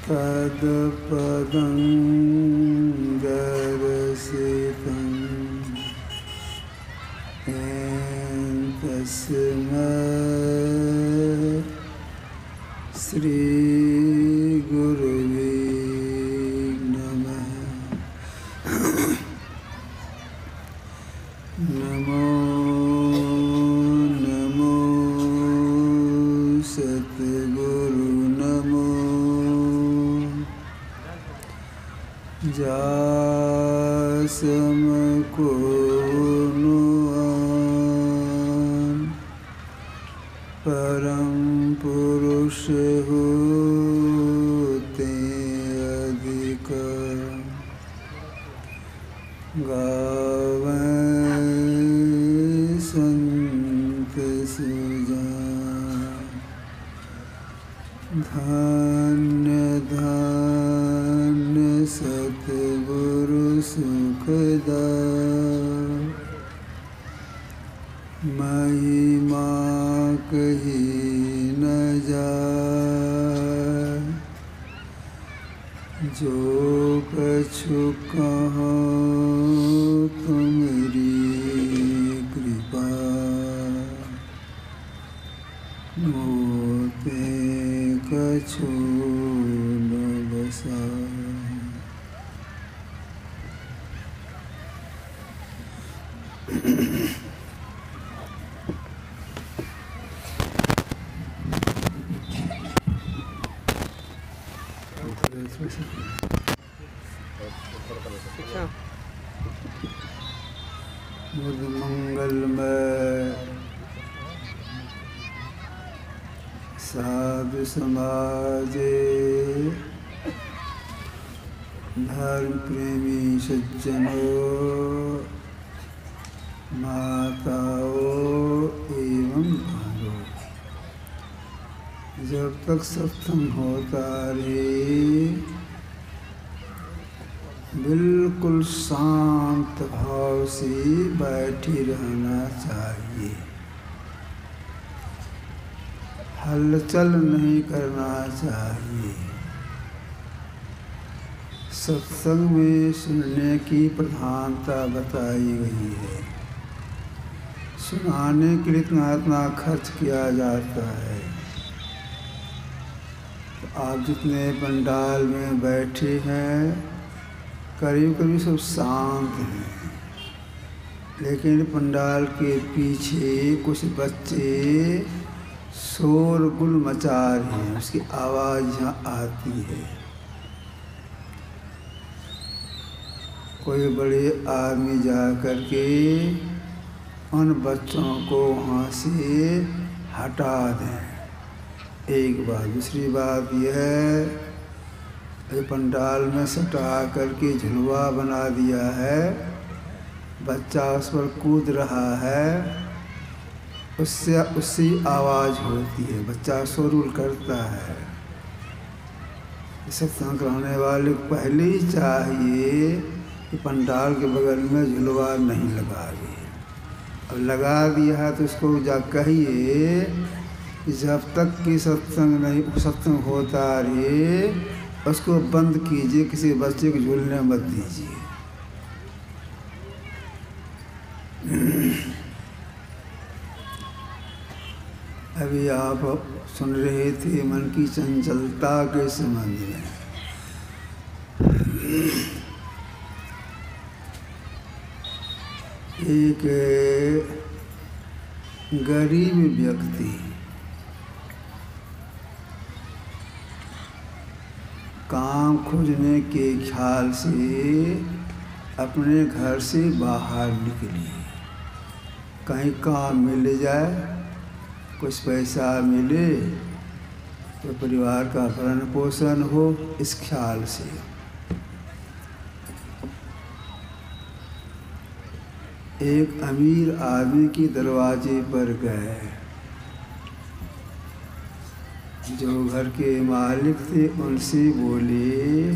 तत्पदं दर्शितं तस्मै श्रीगुरुवे नमः। नमो नमो सद्गुरु नमो जासमको नुआन परम पुरुष होते अधिक गावें संत सुजान। धन्य धन्य सतगुरु सुखदायक। महिमा कही न जाए, जो कछु कहो तुमरी कृपा। मोते कछु न बसाए। बुध मंगलमय साधु समाजे, धर्म प्रेमी सज्जनों, माताओं एवं बहनों। जब तक सत्संग होता रहे बिल्कुल शांत भाव से बैठे रहना चाहिए। हलचल नहीं करना चाहिए। सत्संग में सुनने की प्रधानता बताई गई है। सुनाने के लिए इतना खर्च किया जाता है। तो आप जितने पंडाल में बैठे हैं करीब करीब सब शांत हैं, लेकिन पंडाल के पीछे कुछ बच्चे शोरगुल मचा रहे हैं, उसकी आवाज़ यहाँ आती है। कोई बड़े आदमी जा कर के उन बच्चों को वहाँ से हटा दें। एक बात। दूसरी बात यह है, पंडाल में सटा करके झुलवा बना दिया है, बच्चा उस पर कूद रहा है, उससे आवाज़ होती है, बच्चा शोरगुल करता है। सत्संग कराने वाले को पहले ही चाहिए कि पंडाल के बगल में झुलवा नहीं लगावे। अब लगा दिया है तो उसको जा कहिए कि जब तक कि सत्संग होता रहे उसको बंद कीजिए, किसी बच्चे को झूलने मत दीजिए। अभी आप सुन रहे थे मन की चंचलता के संबंध में। एक गरीब व्यक्ति काम खोजने के ख्याल से अपने घर से बाहर निकली। कहीं काम मिल जाए, कुछ पैसा मिले तो परिवार का भरण पोषण हो, इस ख्याल से। एक अमीर आदमी के दरवाजे पर गए। जो घर के मालिक थे उनसे बोले,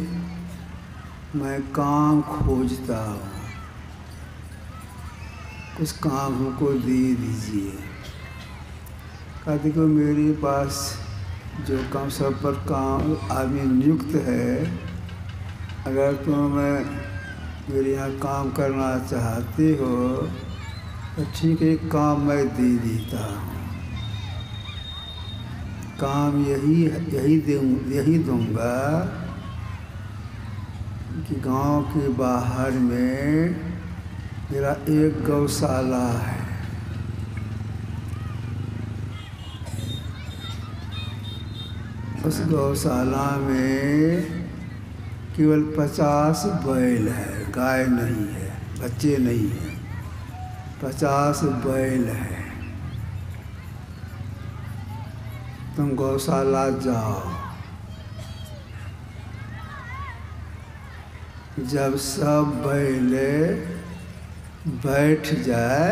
मैं काम खोजता हूँ, कुछ काम हमको दे दीजिए। कहते कि मेरे पास जो काम सब पर काम आदमी नियुक्त है, अगर तुम मेरे यहाँ काम करना चाहते हो तो ठीक है, काम मैं दे देता हूँ। काम यही दूंगा कि गांव के बाहर में मेरा एक गौशाला है। उस गौशाला में केवल 50 बैल है, गाय नहीं है, बच्चे नहीं हैं, 50 बैल है। तुम गौशाला जाओ, जब सब बैल बैठ जाए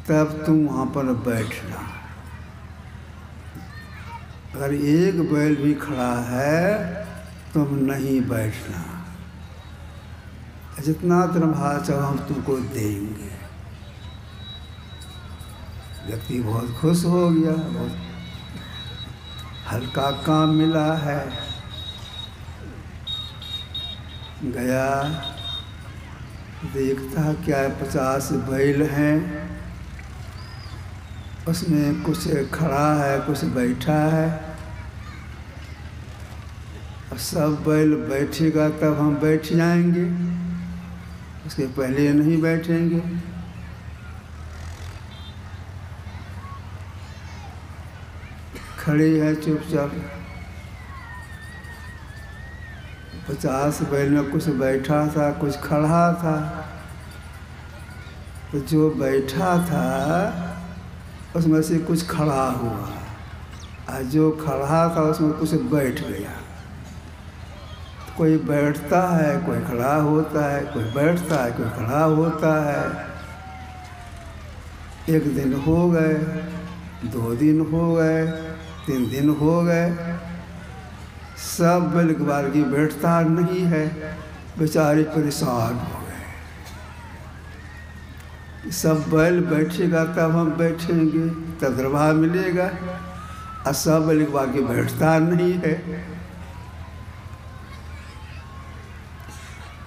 तब तुम वहाँ पर बैठना। अगर एक बैल भी खड़ा है तुम नहीं बैठना। जितना तुम हाथ चाहो हम तुमको देंगे। व्यक्ति बहुत खुश हो गया, बहुत हल्का काम मिला है। गया, देखता क्या 50 बैल हैं, उसमें कुछ खड़ा है, कुछ बैठा है। अब सब बैल बैठेगा तब हम बैठ जाएंगे, उसके पहले नहीं बैठेंगे। खड़ी है चुपचाप। 50 बैल में कुछ बैठा था, कुछ खड़ा था। तो जो बैठा था उसमें से कुछ खड़ा हुआ, और जो खड़ा था उसमें कुछ बैठ गया। तो कोई बैठता है, कोई खड़ा होता है, कोई बैठता है, कोई खड़ा होता है। 1 दिन हो गए, 2 दिन हो गए, 3 दिन हो गए, सब बैल के बार की बैठता नहीं है। बेचारे परेशान हो गए। सब बैल बैठेगा तब हम बैठेंगे, तब दरबार मिलेगा, और सब बैल के बार की बैठता नहीं है।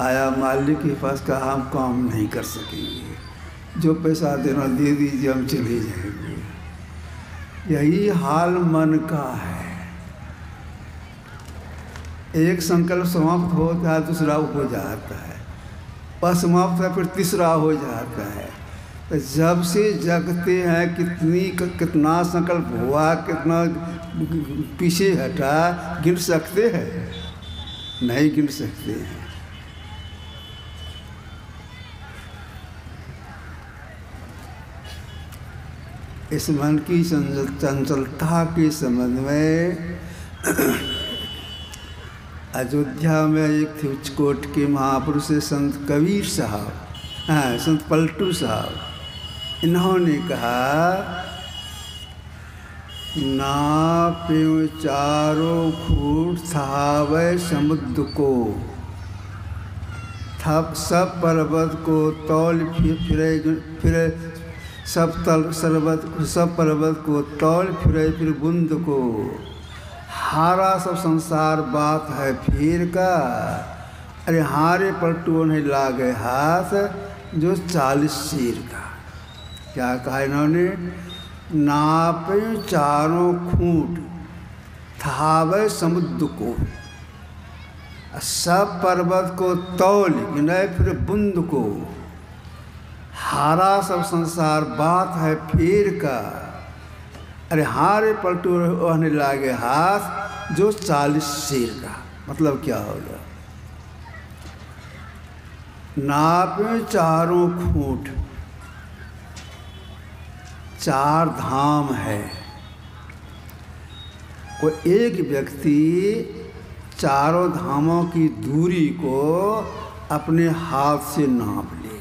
आया मालिक के पास, कहा हम काम नहीं कर सकेंगे, जो पैसा देना दे दीजिए, हम चले जाएंगे। यही हाल मन का है। एक संकल्प समाप्त होता है, दूसरा हो जाता है, असमाप्त है, फिर तीसरा हो जाता है। तो जब से जगते हैं कितना संकल्प हुआ, कितना पीछे हटा, गिन सकते हैं? नहीं गिन सकते हैं। इस मन की चंचलता के संबंध में अयोध्या में एक थे उच्चकोट के महापुरुष संत कबीर साहब, संत पलटू साहब, इन्होंने कहा, ना प्यों चारों खूट थावे समुद्र को, थप सब पर्वत को तौल फिरे सब पर्वत को तौल फिर बूंद को, हारा सब संसार बात है फिर का, अरे हारे पलटू नहीं लागे हाथ जो 40 सिर का। क्या कहा इन्होंने? नापे चारों खूंट थावे समुद्र को, सब पर्वत को तौल गिनाए फिर बूंद को, हारा सब संसार बात है फिर का, अरे हारे पलटू रहने लागे हाथ जो 40 सिर का। मतलब क्या हो गया? नापे चारों खूंट, 4 धाम है। कोई एक व्यक्ति चारों धामों की दूरी को अपने हाथ से नाप ले,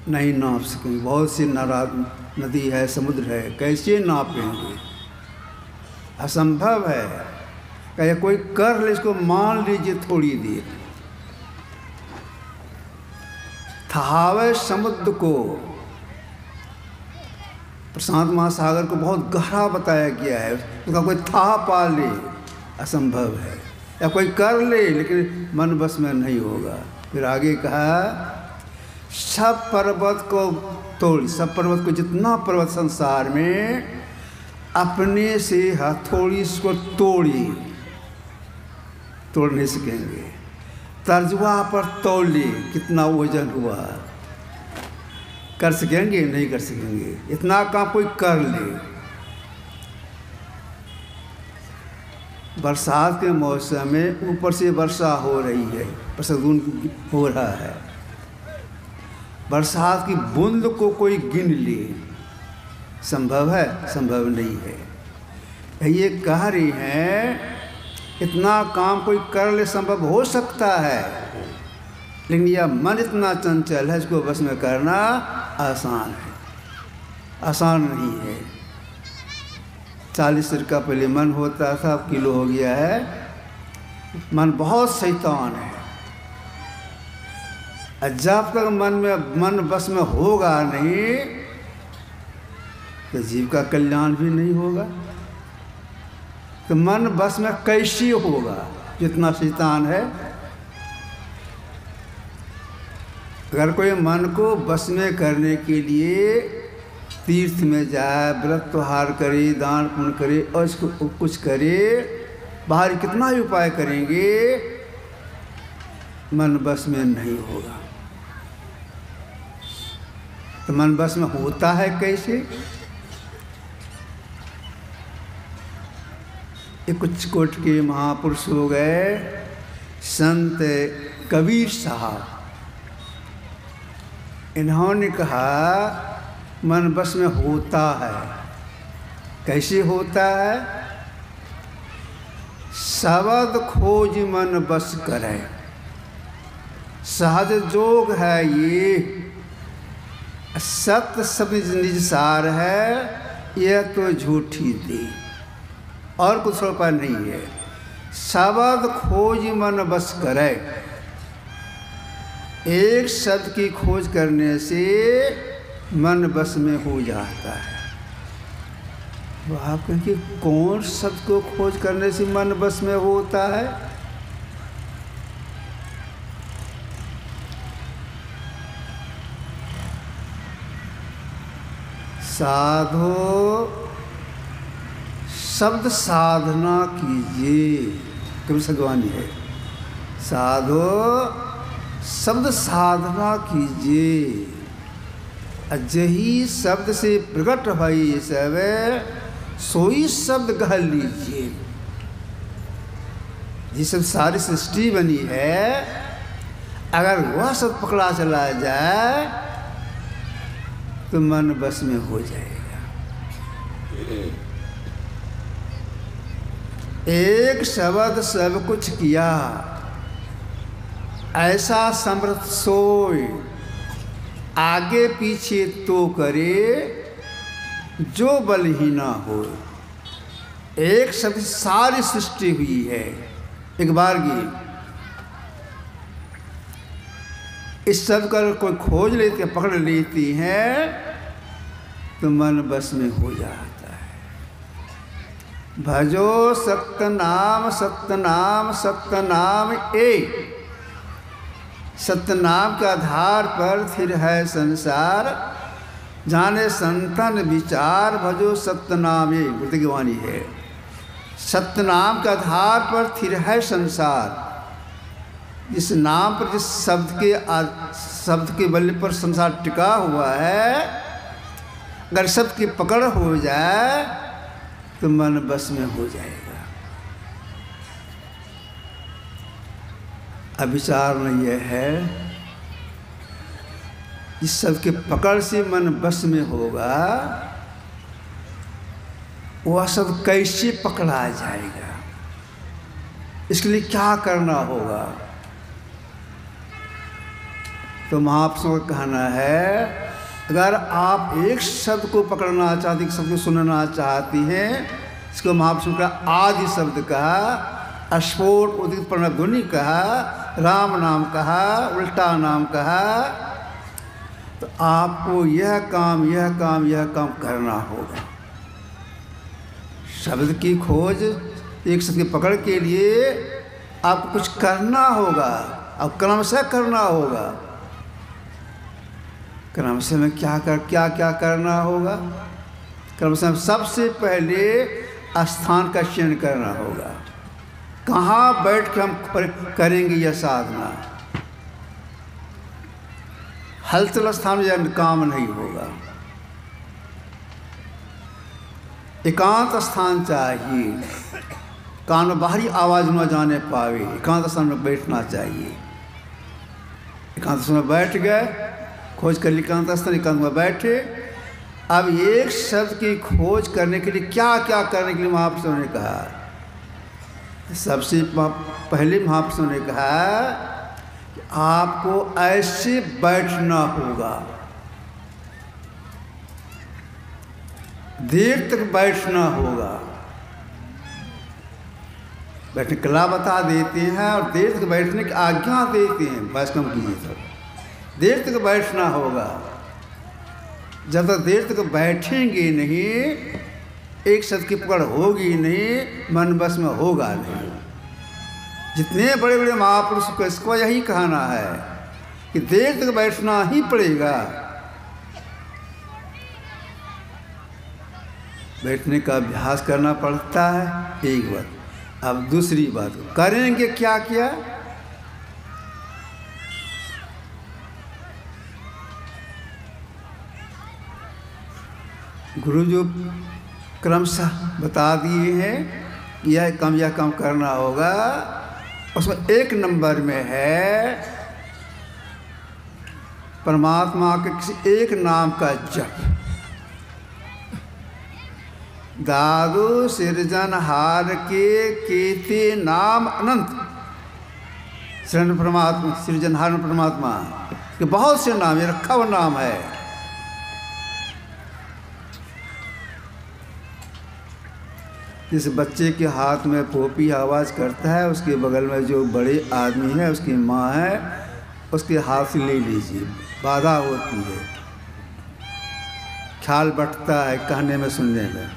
नहीं नाप सकेंगे। बहुत सी नदी है, समुद्र है, कैसे नापेंगे? असंभव है। कहे कोई कर ले, इसको मान लीजिए थोड़ी देर। थावे समुद्र को, प्रशांत महासागर को बहुत गहरा बताया गया है, उसका कोई था पा ले असंभव है, या कोई कर ले लेकिन मन बस में नहीं होगा। फिर आगे कहा सब पर्वत को तोड़, सब पर्वत को, जितना पर्वत संसार में, अपने से हथौड़ी इसको तोड़ी, तोड़ नहीं सकेंगे। तर्जुआ पर तौले कितना वजन हुआ, कर सकेंगे? नहीं कर सकेंगे। इतना काम कोई कर ले। बरसात के मौसम में ऊपर से वर्षा हो रही है, बरसात हो रहा है, बरसात की बूंद को कोई गिन ले, संभव है? संभव नहीं है। ये कह रही हैं इतना काम कोई कर ले, संभव हो सकता है, लेकिन यह मन इतना चंचल है, इसको बस में करना आसान है, आसान नहीं है। 40 सिरका पहले मन होता था, अब किलो हो गया है। मन बहुत शैतान है। जब तक मन बस में होगा नहीं तो जीव का कल्याण भी नहीं होगा। तो मन बस में कैसे होगा जितना शैतान है? अगर कोई मन को बस में करने के लिए तीर्थ में जाए, व्रत त्योहार करे, दान पुण्य करे और इसको कुछ करे, बाहर कितना ही उपाय करेंगे, मन बस में नहीं होगा। तो मन बस में होता है कैसे? एक कुछ कोट के महापुरुष हो गए संत कबीर साहब, इन्होंने कहा मन बस में होता है। कैसे होता है? शब्द खोज मन बस करे, सहज जोग है ये, सत्य सब निज सार है, यह तो झूठी दी, और कुछ उपाय नहीं है। शब्द खोज मन बस करे, एक शब्द की खोज करने से मन बस में हो जाता है। तो आप कहेंगे कौन शब्द को खोज करने से मन बस में होता है? साधो शब्द साधना कीजिए, कभी सगवानी है। साधो शब्द साधना कीजिए, अजही शब्द से प्रकट भई सब, सोई शब्द कह लीजिए। जिस सब सारी सृष्टि बनी है, अगर वह शब्द पकड़ा चला जाए तो मन बस में हो जाएगा। एक शब्द सब कुछ किया, ऐसा समर्थ सोई, आगे पीछे तो करे जो बलहीना हो। एक शब्द सारी सृष्टि हुई है। एक बार की इस शब्द का कोई खोज लेती है, पकड़ लेती है तो मन बस में हो जाता है। भजो सत्यनाम सत्यनाम सत्यनाम एक, सत्यनाम के आधार पर स्थिर है संसार, जाने संतन विचार, भजो सत्यनाम एक, गुरु की वाणी है। सत्यनाम के आधार पर स्थिर है संसार। जिस नाम पर, जिस शब्द के बल पर संसार टिका हुआ है, अगर शब्द की पकड़ हो जाए तो मन बस में हो जाएगा। अब विचार में यह है, इस शब्द के पकड़ से मन बस में होगा, वह शब्द कैसे पकड़ा जाएगा, इसके लिए क्या करना होगा? तो महापुरुषों का कहना है, अगर आप एक शब्द को पकड़ना चाहती, एक शब्द को सुनना चाहती हैं, इसको महापुरुषों का आदि शब्द कहा, अस्फोट उदित प्रणव ध्वनि कहा, राम नाम कहा, उल्टा नाम कहा, तो तो आपको यह काम करना होगा। शब्द की खोज, एक शब्द की पकड़ के लिए आपको कुछ करना होगा और क्रमशः करना होगा। क्रमशः में क्या करना होगा? क्रमशः सबसे पहले स्थान का चयन करना होगा। कहाँ बैठ के हम करेंगे यह साधना? हलचल स्थान में काम नहीं होगा। एकांत स्थान चाहिए, कान में बाहरी आवाज़ न जाने पावे। एकांत स्थान में बैठना चाहिए। एकांत स्थान में बैठ गए, खोज कर एकांत स्थान, एकांत में बैठे। अब एक शब्द की खोज करने के लिए क्या करने के लिए महापुरुषों ने कहा? सबसे पहले महापुरुषों ने कहा कि आपको ऐसे बैठना होगा, देर तक बैठना होगा। बैठने कला बता देते हैं और देर तक बैठने की आज्ञा देते हैं। बस कम कीजिए, सब देर तक बैठना होगा। जब तक देर तक बैठेंगे नहीं, एक शब्द की पकड़ होगी नहीं, मन बस में होगा नहीं। जितने बड़े बड़े महापुरुष को इसको यही कहना है कि देर तक बैठना ही पड़ेगा। बैठने का अभ्यास करना पड़ता है, एक बात। अब दूसरी बात, करेंगे क्या? गुरु जो क्रमशः बता दिए हैं यह काम करना होगा। उसमें एक नंबर में है परमात्मा के किसी एक नाम का जप। दादू सृजनहार के कीर्ति नाम अनंत। सृजनहार परमात्मा के बहुत से नाम, ये रखा हुआ नाम है। जिस बच्चे के हाथ में पोपी आवाज़ करता है, उसके बगल में जो बड़े आदमी है, उसकी माँ है, उसके हाथ से ले लीजिए। बाधा होती है, ख्याल बंटता है कहने में सुनने में।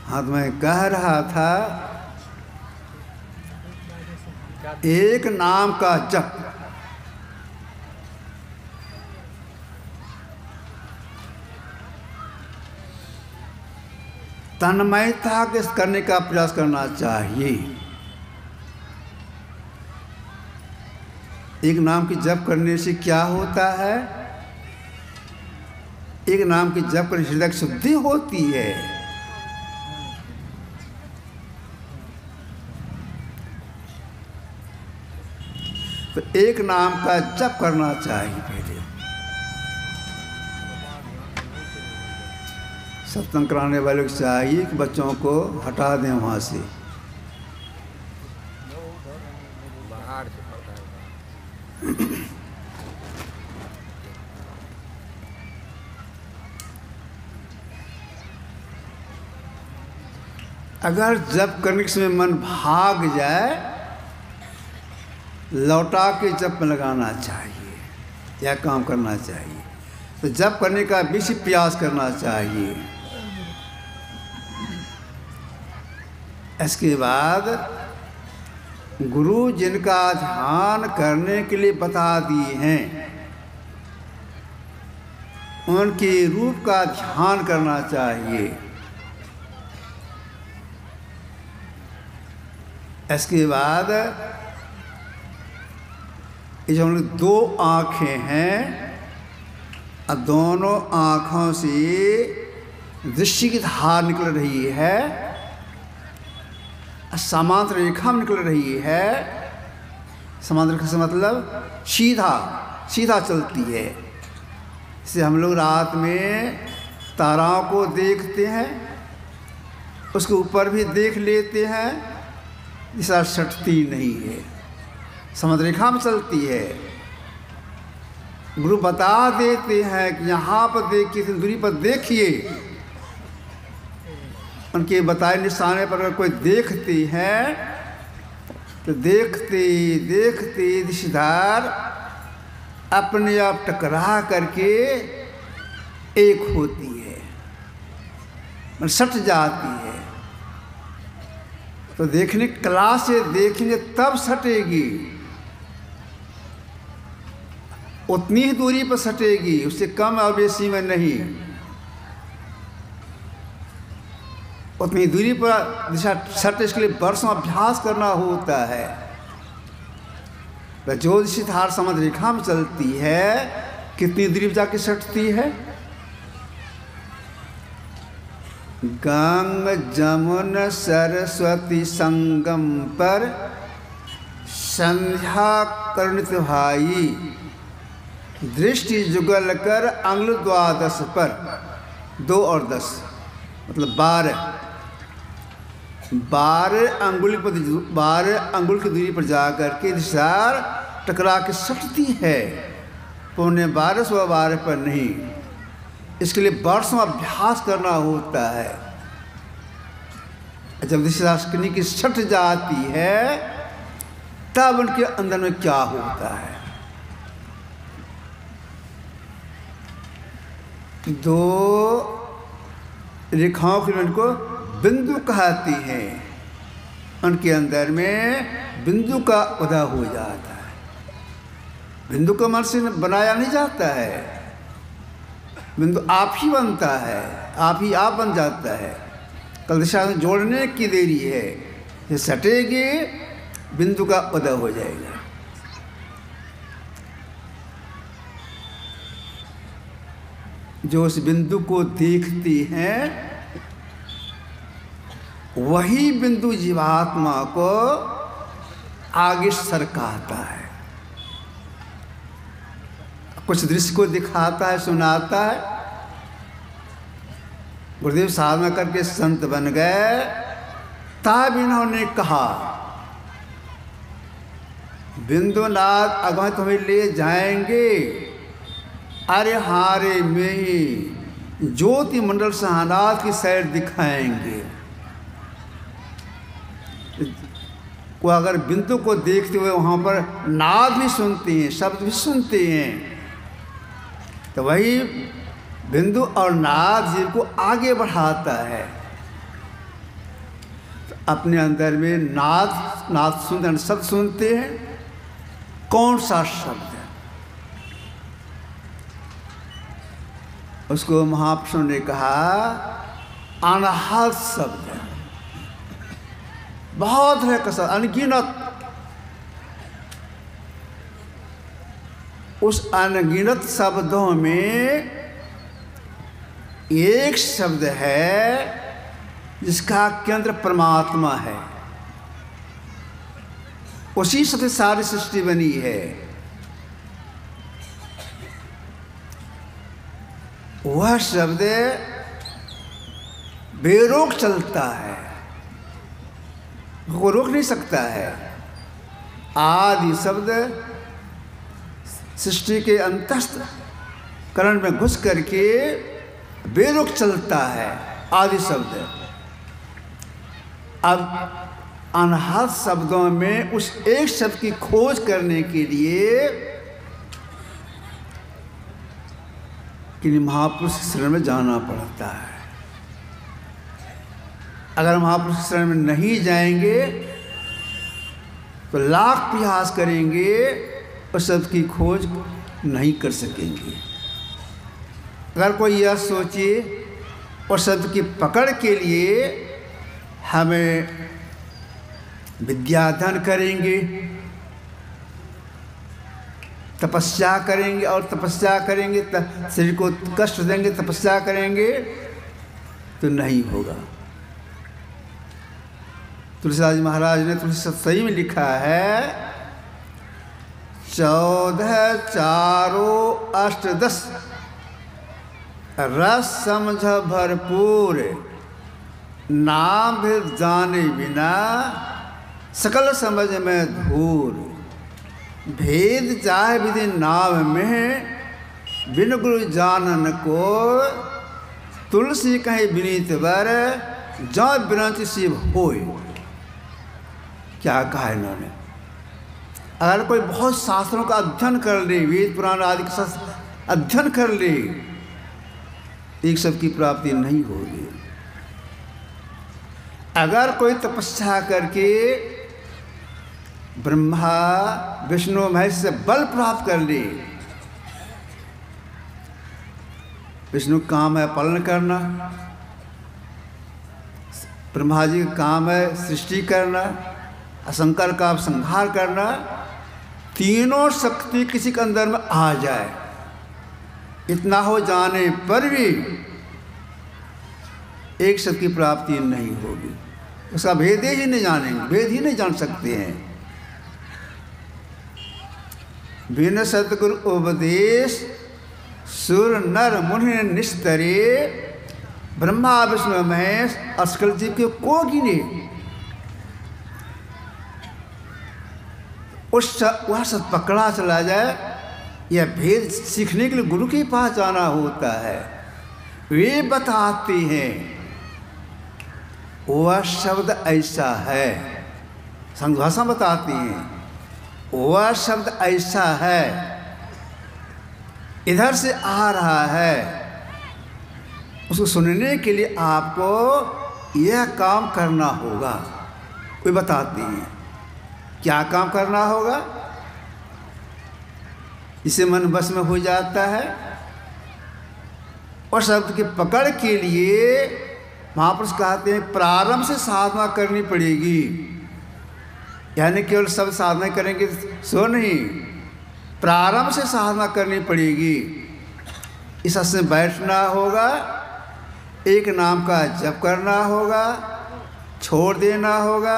हाथ में कह रहा था एक नाम का जप। तन्मयता के करने का प्रयास करना चाहिए। एक नाम की जप करने से क्या होता है? एक नाम की जप करने से हृदय की शुद्धि होती है। तो एक नाम का जप करना चाहिए पहले। सत्संग कराने वालों को चाहिए कि बच्चों को हटा दें वहाँ से। अगर जप करने के समय मन भाग जाए, लौटा के जप में लगाना चाहिए या काम करना चाहिए। तो जप करने का विशेष प्रयास करना चाहिए। इसके बाद गुरु जिनका ध्यान करने के लिए बता दिए हैं, उनके रूप का ध्यान करना चाहिए। इसके बाद ये जो दो आँखें हैं, और दोनों आँखों से दृष्टि की धार निकल रही है, समांतर रेखा में निकल रही है। समांतर रेखा से मतलब सीधा चलती है। इससे हम लोग रात में ताराओं को देखते हैं, उसके ऊपर भी देख लेते हैं, जिसका सटती नहीं है, समांतर रेखा में चलती है। गुरु बता देते हैं कि यहाँ पर देखिए, दूरी पर देखिए, उनके बताए निशाने पर अगर कोई देखती है तो देखते देखते दिशधार अपने आप टकरा करके एक होती है, सट जाती है। तो देखने कला से देखेंगे तब सटेगी, उतनी ही दूरी पर सटेगी, उससे कम और बेसी में नहीं। उतनी दूरी पर दिशा सटे, इसके लिए वर्षों अभ्यास करना होता है। तो जो दिशाधार समुद्र रेखा में चलती है कितनी दूरी पर जाके सटती है? गंगा जमुना सरस्वती संगम पर संध्या करुणित भाई, दृष्टि जुगल कर अंगुल 12 पर, 2 और 10 मतलब 12 अंगुल की दूरी पर जाकर के दिशार टकरा के सटती है, 12:15 से 12 पर नहीं। इसके लिए वर्षों अभ्यास करना होता है। जब दिशाशक्ति की सट जाती है तब उनके अंदर में क्या होता है? 2 रेखाओं के उनको बिंदु कहती हैं, उनके अंदर में बिंदु का उदय हो जाता है। बिंदु को मन से बनाया नहीं जाता है, बिंदु आप ही बनता है, आप ही आप बन जाता है। कल दिशा में जोड़ने की देरी है, ये सटेगी बिंदु का उदय हो जाएगा। जो उस बिंदु को देखती हैं वही बिंदु जीवात्मा को आगे सरकाता है, कुछ दृश्य को दिखाता है, सुनाता है। गुरुदेव साधना करके संत बन गए, तब इन्होंने कहा बिंदुनाथ अगम तुम्हें ले जाएंगे, अरे हारे में ही ज्योति मंडल सहनाथ की सैर दिखाएंगे। को अगर बिंदु को देखते हुए वहाँ पर नाद भी सुनते हैं, शब्द भी सुनते हैं, तो वही बिंदु और नाद जीव को आगे बढ़ाता है। तो अपने अंदर में नाद सुनते, शब्द सुनते हैं। कौन सा शब्द है? उसको महापुरुषों ने कहा अनहद शब्द है, बहुत है कसर, अनगिनत। उस अनगिनत शब्दों में एक शब्द है जिसका केंद्र परमात्मा है, उसी से सारी सृष्टि बनी है। वह शब्द बेरोक चलता है, वो रोक नहीं सकता है। आदि शब्द सृष्टि के अंतस्थ करण में घुस करके बेरोक चलता है, आदि शब्द। अब अनहद शब्दों में उस एक शब्द की खोज करने के लिए कि महापुरुष के शरण में जाना पड़ता है। अगर महापुरुष के शरण में नहीं जाएंगे तो लाख प्रयास करेंगे, उस शब्द की खोज नहीं कर सकेंगे। अगर कोई यह सोचे उस शब्द की पकड़ के लिए हमें विद्याधन करेंगे, तपस्या करेंगे और तपस्या करेंगे, शरीर को कष्ट देंगे, तपस्या करेंगे, तो नहीं होगा। तुलसीदास जी महाराज ने तुलसी सतसई में लिखा है 14 4 8 10 रस समझ भरपूर, नाम भेद जाने बिना सकल समझ में धूर, भेद चाहे विधि नाम में बिन गुरु जानन को, तुलसी कहीं विनीत वर जा बिरंच शिव होए। क्या कहा इन्होंने? अगर कोई बहुत शास्त्रों का अध्ययन कर ले, वेद पुराण आदि का अध्ययन कर ले, एक शब्द की प्राप्ति नहीं होगी। अगर कोई तपस्या करके ब्रह्मा विष्णु महेश से बल प्राप्त कर ले, विष्णु का काम है पालन करना, ब्रह्मा जी का काम है सृष्टि करना, शंकर का संहार करना, तीनों शक्ति किसी के अंदर में आ जाए, इतना हो जाने पर भी एक शब्द की प्राप्ति नहीं होगी। उसका भेद ही नहीं जानेंगे, भेद ही नहीं जान सकते हैं। बिन सतगुरु उपदेश सुर नर मुनि निस्तरे, ब्रह्मा विष्णु महेश और सकल जीव के को गिने। वह सब पकड़ा चला जाए। यह भेद सीखने के लिए गुरु के पास जाना होता है। वे बताते हैं वह शब्द ऐसा है, संभाषा बताती हैं वह शब्द ऐसा है, इधर से आ रहा है। उसको सुनने के लिए आपको यह काम करना होगा। वे बताती हैं क्या काम करना होगा। इसे मन बस में हो जाता है। और शब्द की पकड़ के लिए महापुरुष कहते हैं प्रारंभ से साधना करनी पड़ेगी। यानी केवल सब साधना करेंगे सो नहीं, प्रारंभ से साधना करनी पड़ेगी। इस हद से बैठना होगा, एक नाम का जप करना होगा, छोड़ देना होगा,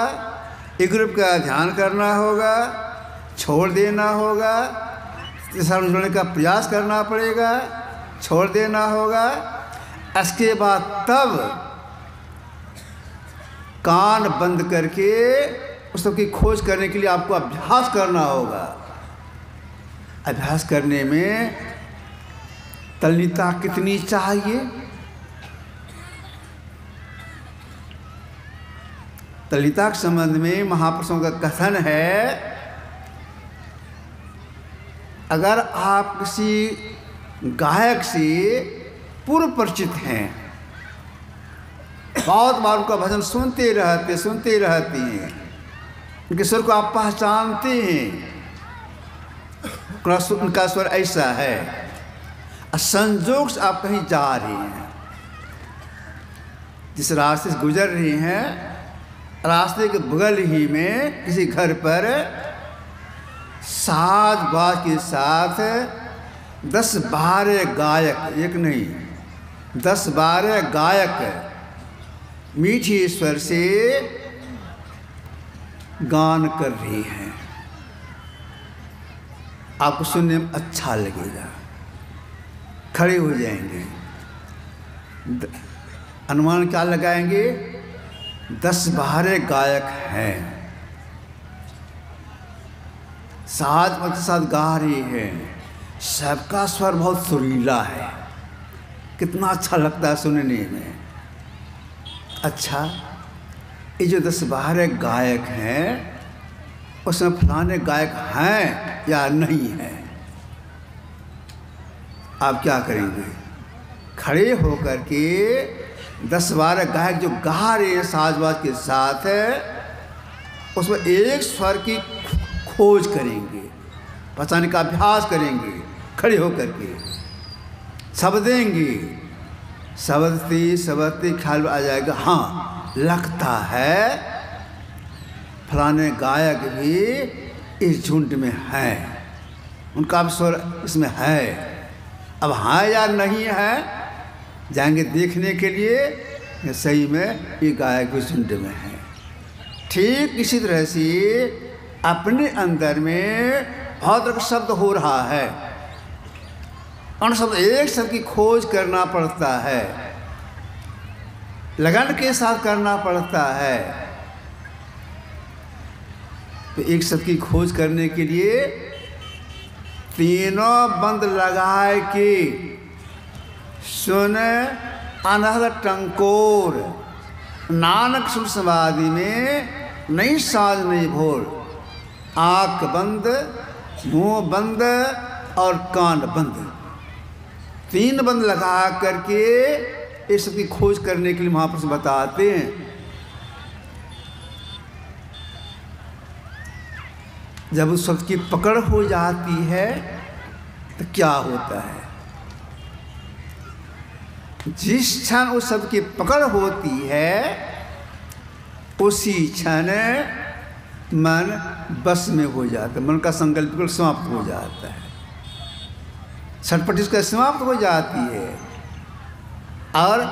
एक रूप का ध्यान करना होगा, छोड़ देना होगा, जुड़ने का प्रयास करना पड़ेगा, छोड़ देना होगा। इसके बाद तब कान बंद करके उस सबकी खोज करने के लिए आपको अभ्यास करना होगा। अभ्यास करने में तल्लीनता कितनी चाहिए? तल्लीनता के संबंध में महापुरुषों का कथन है, अगर आप किसी गायक से पूर्व परिचित हैं, बहुत बार उनका भजन सुनते रहते हैं, उनके स्वर को आप पहचानते हैं, उनका स्वर ऐसा है, संजोग से आप कहीं जा रहे हैं, जिस रास्ते से गुजर रहे हैं, रास्ते के बगल ही में किसी घर पर साज बाज के साथ 10-12 गायक, एक नहीं 10-12 गायक मीठी स्वर से गान कर रही हैं। आपको सुनने में अच्छा लगेगा, खड़े हो जाएंगे। अनुमान क्या लगाएंगे? 10-12 गायक हैं, साथ के साथ गा रहे हैं, सबका स्वर बहुत सुरीला है, कितना अच्छा लगता है सुनने में। अच्छा, ये जो 10-12 गायक हैं, उसमें फलाने गायक हैं या नहीं हैं? आप क्या करेंगे? खड़े होकर के 10-12 गायक जो गा रहे हैं साजबाज के साथ, उसमें एक स्वर की खोज करेंगे, पहचानने का अभ्यास करेंगे। खड़े होकर के शब्देंगे, शब्दती ख्याल आ जाएगा, हाँ लगता है फलाने गायक भी इस झुंड में हैं, उनका भी स्वर इसमें है। अब हाँ या नहीं है, जाएंगे देखने के लिए सही में ये गायक भी झुंड में है। ठीक इसी तरह से अपने अंदर में बहुत तरह का शब्द हो रहा है, उन शब्द एक शब्द की खोज करना पड़ता है, लगन के साथ करना पड़ता है। तो एक शब्द की खोज करने के लिए तीनों बंद लगाए कि सुन अनहद टंकोर, नानक सुन समाधि में नहीं साँझ नहीं भोर, आँख बंद, मुंह बंद और कान बंद, 3 बंद लगा करके इस सब की खोज करने के लिए महापुरुष बताते हैं। जब उस शब्द की पकड़ हो जाती है तो क्या होता है? जिस क्षण उस शब्द की पकड़ होती है उसी क्षण मन बस में हो जाता है, मन का संकल्प समाप्त हो जाता है, छटपट इसका समाप्त हो जाती है और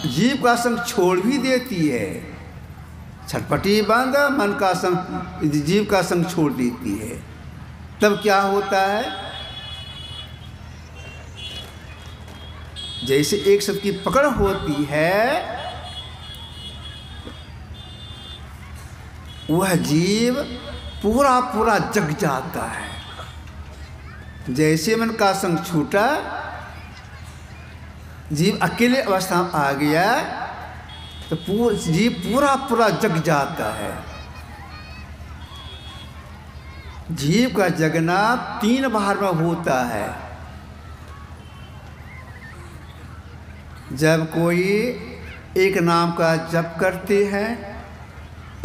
जीव का संग छोड़ भी देती है। छटपटी बंद, मन का संग, जीव का संग छोड़ देती है। तब क्या होता है? जैसे एक शब्द की पकड़ होती है, वह जीव पूरा पूरा जग जाता है। जैसे मन का संग छूटा, जीव अकेले अवस्था में आ गया तो जीव पूरा पूरा जग जाता है। जीव का जगना 3 बार में होता है। जब कोई एक नाम का जप करते हैं,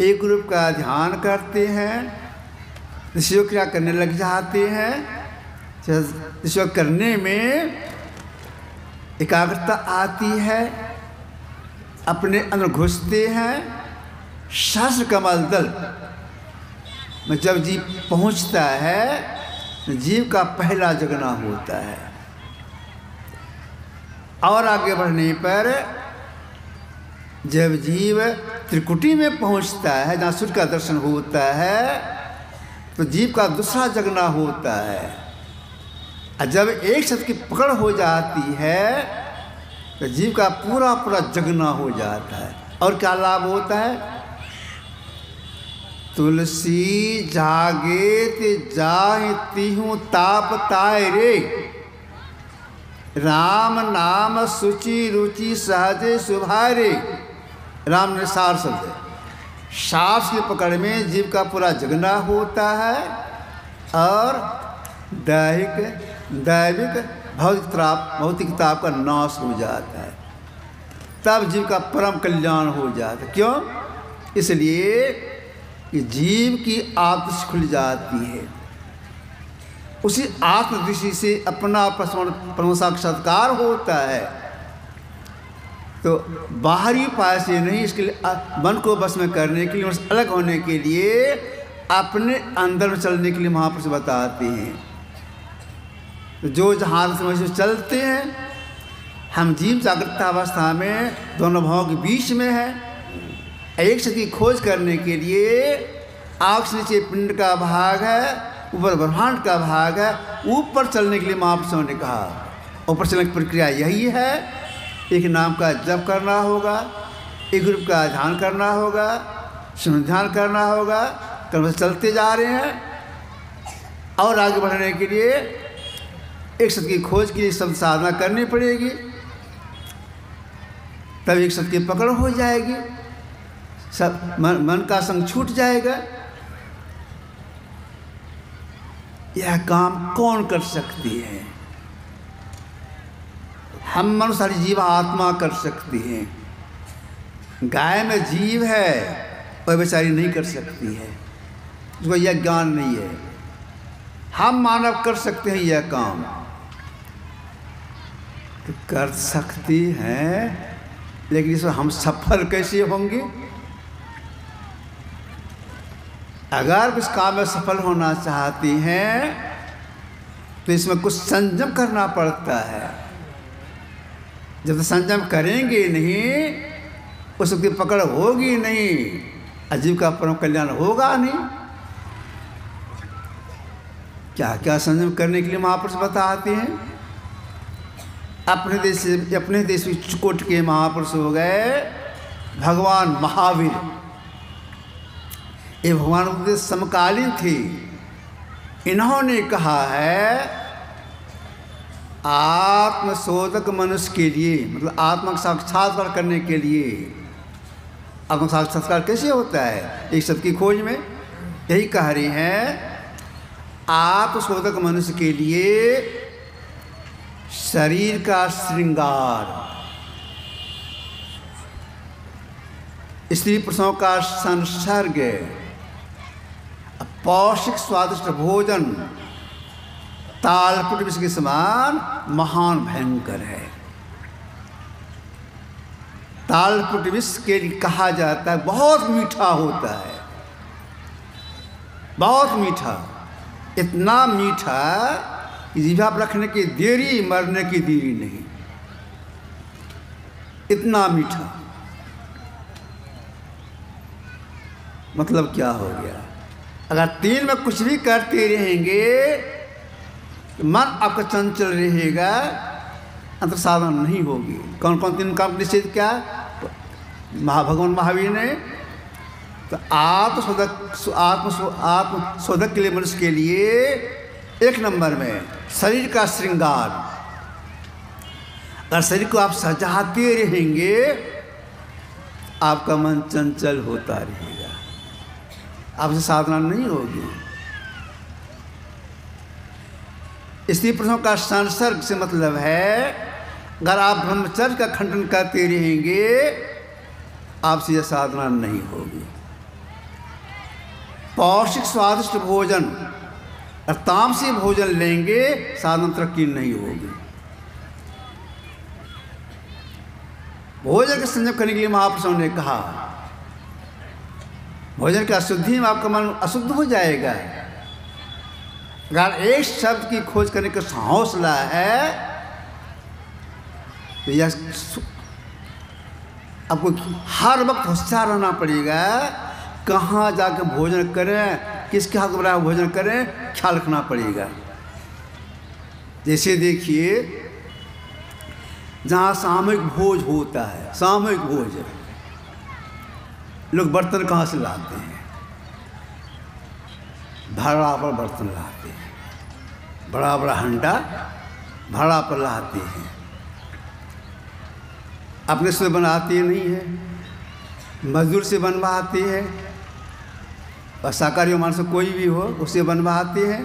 एक रूप का ध्यान करते हैं, ऋषियों क्रिया करने लग जाते हैं, ऋषियों करने में एकाग्रता आती है, अपने अंदर घुसते हैं। सहस्र कमल दल में जब जीव पहुंचता है तो जीव का पहला जगना होता है। और आगे बढ़ने पर जब जीव त्रिकुटी में पहुंचता है, जहाँ सूर्य का दर्शन होता है, तो जीव का दूसरा जगना होता है। और जब एक शब्द की पकड़ हो जाती है तो जीव का पूरा पूरा जगना हो जाता है। और क्या लाभ होता है? तुलसी जागे जाहि तिहु ताप ताय रे, राम नाम सुचि रुचि सहजे सुभारे। राम ने सार शब्द है। सांस की पकड़ में जीव का पूरा जगना होता है और दैविक भौतिक ताप का नाश हो जाता है। तब जीव का परम कल्याण हो जाता है। क्यों? इसलिए कि जीव की आत्मदृष्टि खुल जाती है। उसी आत्मदृष्टि से अपना परम साक्षात्कार होता है। तो बाहरी उपाय से नहीं, इसके लिए मन को बस में करने के लिए, उससे अलग होने के लिए, अपने अंदर में चलने के लिए महापुरुष बताते हैं। जो जहाँ से चलते हैं, हम जीव जागृत अवस्था में दोनों भावों के बीच में है। एक शक्ति की खोज करने के लिए आँख से नीचे पिंड का भाग है, ऊपर ब्रह्मांड का भाग है। ऊपर चलने के लिए महापुरुषों ने कहा, ऊपर चलने की प्रक्रिया यही है। एक नाम का जप करना होगा, एक रूप का ध्यान करना होगा, ध्यान करना होगा। कर्म से चलते जा रहे हैं और आगे बढ़ने के लिए एक शब्द की खोज के लिए शब्द साधना करनी पड़ेगी। तब एक शब्द की पकड़ हो जाएगी, सब मन का संग छूट जाएगा। यह काम कौन कर सकती है? हम मनुष्य जीव आत्मा कर सकती हैं। गाय में जीव है, वह बेचारी नहीं कर सकती है, उसको यह ज्ञान नहीं है। हम मानव कर सकते हैं यह काम, तो कर सकती हैं, लेकिन इसमें हम सफल कैसे होंगे? अगर इस काम में सफल होना चाहती हैं तो इसमें कुछ संयम करना पड़ता है। जब तक संयम करेंगे नहीं, उसकी पकड़ होगी नहीं, अजीव का परम कल्याण होगा नहीं। क्या क्या संयम करने के लिए महापुरुष बताते हैं। अपने देश में चिकोट के महापुरुष हो गए भगवान महावीर। ये भगवान बुद्ध समकालीन थे। इन्होंने कहा है आत्मशोधक मनुष्य के लिए, मतलब आत्मा का साक्षात्कार करने के लिए आत्म साक्षात्कार कैसे होता है? एक शब्द की खोज में यही कह रही हैं, आत्मशोधक मनुष्य के लिए शरीर का श्रृंगार, स्त्री पुरुषों का संसर्ग, पौष्टिक स्वादिष्ट भोजन तालपुट विष के समान महान भयंकर है। तालपुट विष के लिए कहा जाता है बहुत मीठा होता है, बहुत मीठा, इतना मीठा कि जीभा पर रखने की देरी मरने की देरी नहीं, इतना मीठा। मतलब क्या हो गया? अगर तीन में कुछ भी करते रहेंगे मन आपका चंचल रहेगा, अंतर साधना नहीं होगी। कौन कौन तीन काम निषेध क्या? भगवान महावीर ने तो आत्मशोधक के लिए, मनुष्य के लिए एक नंबर में शरीर का श्रृंगार। अगर शरीर को आप सजाते रहेंगे आपका मन चंचल होता रहेगा, आपसे साधना नहीं होगी। स्त्री पुरुषों का संसर्ग से मतलब है अगर आप ब्रह्मचर्य का खंडन करते रहेंगे आपसे यह साधना नहीं होगी। पौष्टिक स्वादिष्ट भोजन और तामसी भोजन लेंगे साधना तरक्की नहीं होगी। भोजन का संयम करने के लिए महापुरुषों ने कहा, भोजन की अशुद्धि में आपका मन अशुद्ध हो जाएगा। अगर एक शब्द की खोज करने का हौसला है तो यह आपको हर वक्त होशियार रहना पड़ेगा। कहाँ जाकर भोजन करें, किसके हाथ में भोजन करें, ख्याल रखना पड़ेगा। जैसे देखिए जहाँ सामूहिक भोज होता है, सामूहिक भोज, लोग बर्तन कहाँ से लाते हैं? भाड़ा पर बर्तन लाते हैं, बड़ा बड़ा हंडा भाड़ा पर लाते हैं, अपने से बनाते नहीं है, मजदूर से बनवाते हैं, और शाकाहारी मानस कोई भी हो उसे बनवाते हैं।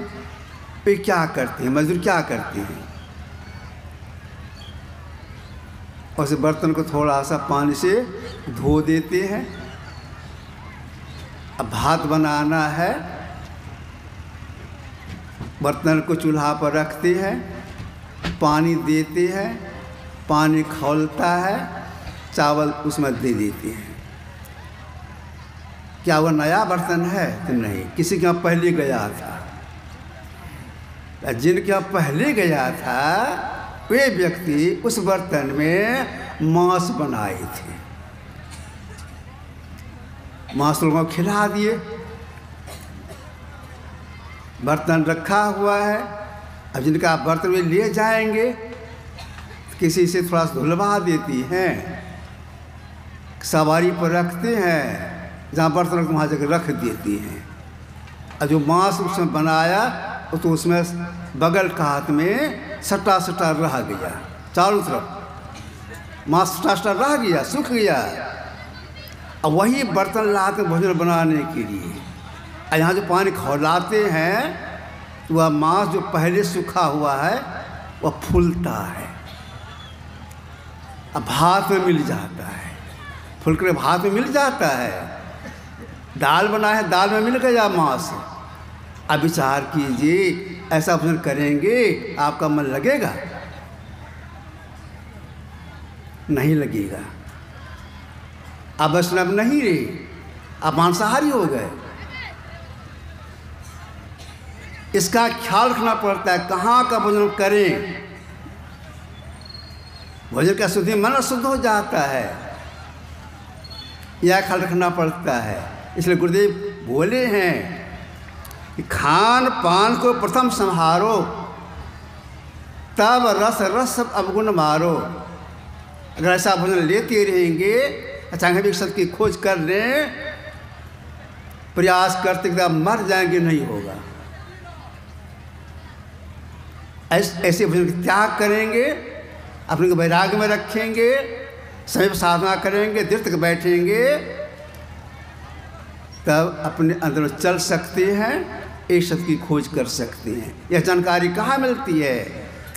फिर क्या करते हैं मजदूर, क्या करते हैं? उस बर्तन को थोड़ा सा पानी से धो देते हैं। अब भात बनाना है, बर्तन को चूल्हा पर रखते हैं, पानी देते हैं, पानी खौलता है, चावल उसमें दे देते हैं। क्या वो नया बर्तन है? तो नहीं, किसी के यहाँ पहले गया था। जिनके यहाँ पहले गया था वे व्यक्ति उस बर्तन में मांस बनाए थे, मांस लोगों को खिला दिए। बर्तन रखा हुआ है, अब जिनका आप बर्तन में ले जाएंगे किसी से थोड़ा सा धुलवा देती हैं, सवारी पर रखते हैं, जहाँ बर्तन रख वहाँ जगह रख देती हैं। और जो मांस उसमें बनाया तो उसमें बगल का हाथ में सटा सटा रह गया, चारों तरफ मांस सटा सटा रह गया, सूख गया। अब वही बर्तन लाते भोजन बनाने के लिए, और यहाँ जो पानी खौलाते हैं तो वह मांस जो पहले सूखा हुआ है वह फूलता है, अब भात में मिल जाता है, फूल कर भात में मिल जाता है। दाल बना है, दाल में मिल गया मांस। अब विचार कीजिए, ऐसा भोजन करेंगे आपका मन लगेगा? नहीं लगेगा। अब वैष्णव नहीं रहे, अब मांसाहारी हो गए। इसका ख्याल रखना पड़ता है कहाँ का भोजन करें। भोजन की अशुद्धि मन अशुद्ध हो जाता है, यह ख्याल रखना पड़ता है। इसलिए गुरुदेव बोले हैं कि खान पान को प्रथम संहारो, तब रस रस अवगुण मारो। अगर ऐसा भोजन लेते रहेंगे, अचानक एक शब्द की खोज कर लें, प्रयास करते एकदम मर जाएंगे, नहीं होगा। ऐसे भोजन का त्याग करेंगे, अपने को वैराग्य में रखेंगे, समय पर साधना करेंगे, दृढ़ तक बैठेंगे, तब अपने अंदर चल सकते हैं, ईश्वर की खोज कर सकते हैं। यह जानकारी कहाँ मिलती है?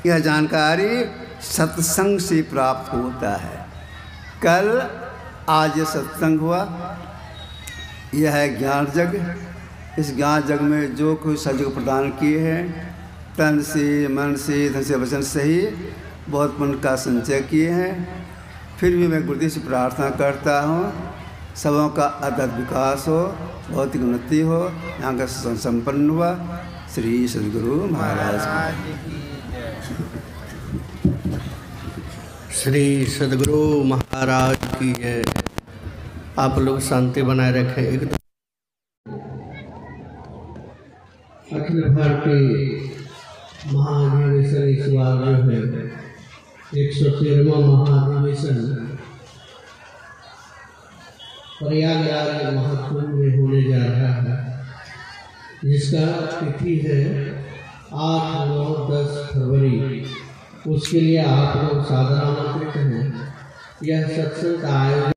यह जानकारी सत्संग से प्राप्त होता है। कल आज ये सत्संग हुआ, यह है ज्ञान जग। इस ज्ञान जग में जो कोई सहयोग प्रदान किए हैं, तन से, मन से, धन से, वचन से ही बहुत पुण्य का संचय किए हैं। फिर भी मैं गुरुदेव से प्रार्थना करता हूँ, सबों का अद्भुत विकास हो, भौतिक उन्नति हो, यहाँ का संपन्न हुआ। श्री सद्गुरु महाराज की। श्री सद्गुरु महाराज की जय। आप लोग शांति बनाए रखें। एकदम अखिल भारतीय महाधिवेशन इस बार जो है 113वां महाधिवेशन प्रयागराज महाकुंभ में होने जा रहा है, जिसका तिथि है 8, 9, 10 फरवरी। उसके लिए आप लोग सादर आमंत्रित हैं। यह सत्संग का आयोजन